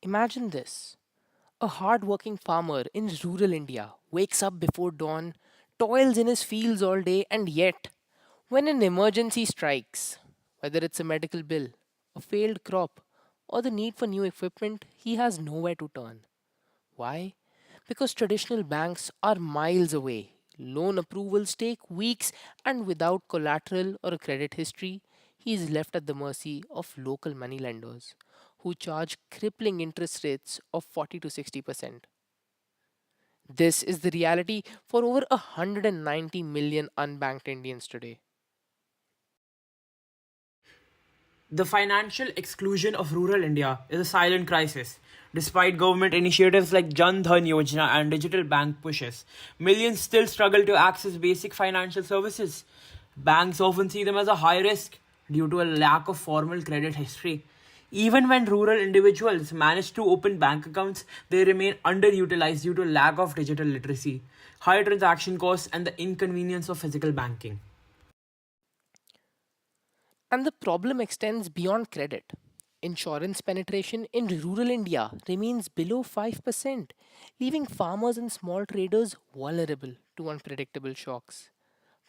Imagine this. A hard-working farmer in rural India wakes up before dawn, toils in his fields all day, and yet, when an emergency strikes, whether it's a medical bill, a failed crop, or the need for new equipment, he has nowhere to turn. Why? Because traditional banks are miles away. Loan approvals take weeks, and without collateral or a credit history, he is left at the mercy of local moneylenders who charge crippling interest rates of 40 to 60%. This is the reality for over 190 million unbanked Indians today. The financial exclusion of rural India is a silent crisis. Despite government initiatives like Jan Dhan Yojana and digital bank pushes, millions still struggle to access basic financial services. Banks often see them as a high risk due to a lack of formal credit history. Even when rural individuals manage to open bank accounts, they remain underutilized due to lack of digital literacy, high transaction costs, and the inconvenience of physical banking. And the problem extends beyond credit. Insurance penetration in rural India remains below 5%, leaving farmers and small traders vulnerable to unpredictable shocks.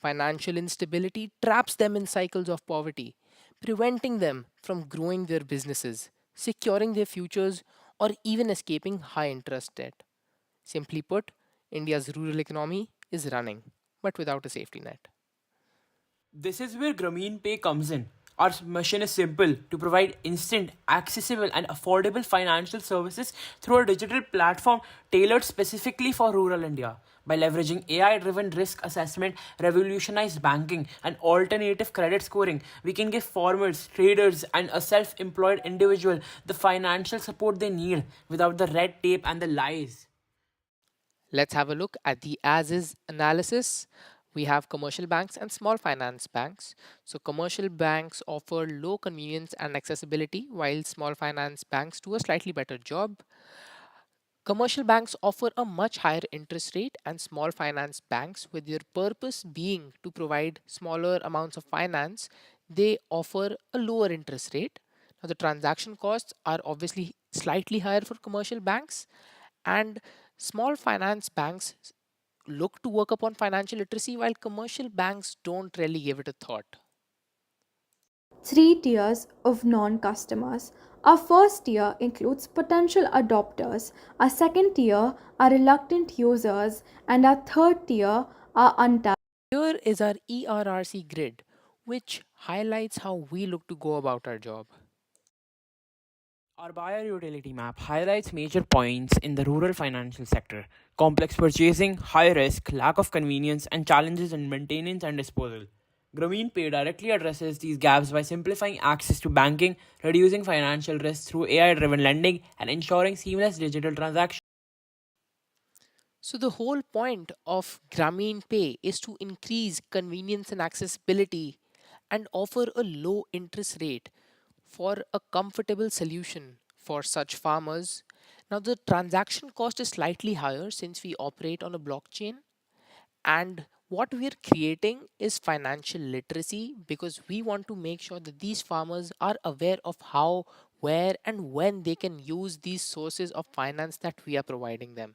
Financial instability traps them in cycles of poverty, preventing them from growing their businesses, securing their futures, or even escaping high interest debt. Simply put, India's rural economy is running, but without a safety net. This is where GrameenPay comes in. Our mission is simple to provide instant, accessible, and affordable financial services through a digital platform tailored specifically for rural India. By leveraging AI driven risk assessment, revolutionized banking, and alternative credit scoring, we can give farmers, traders, and a self employed individual the financial support they need without the red tape and the lies. Let's have a look at the as is analysis. We have commercial banks and small finance banks. So, commercial banks offer low convenience and accessibility, while small finance banks do a slightly better job. Commercial banks offer a much higher interest rate, and small finance banks, with their purpose being to provide smaller amounts of finance, they offer a lower interest rate. Now, the transaction costs are obviously slightly higher for commercial banks, and small finance banks look to work upon financial literacy while commercial banks don't really give it a thought. Three tiers of non customers. Our first tier includes potential adopters, our second tier are reluctant users, and our third tier are untapped. Here is our ERRC grid, which highlights how we look to go about our job. Our buyer utility map highlights major points in the rural financial sector: complex purchasing, high risk, lack of convenience, and challenges in maintenance and disposal. GrameenPay directly addresses these gaps by simplifying access to banking, reducing financial risk through AI driven lending, and ensuring seamless digital transactions. So, the whole point of Grameen Pay is to increase convenience and accessibility and offer a low interest rate for a comfortable solution for such farmers. Now, the transaction cost is slightly higher since we operate on a blockchain, and what we're creating is financial literacy because we want to make sure that these farmers are aware of how, where, and when they can use these sources of finance that we are providing them.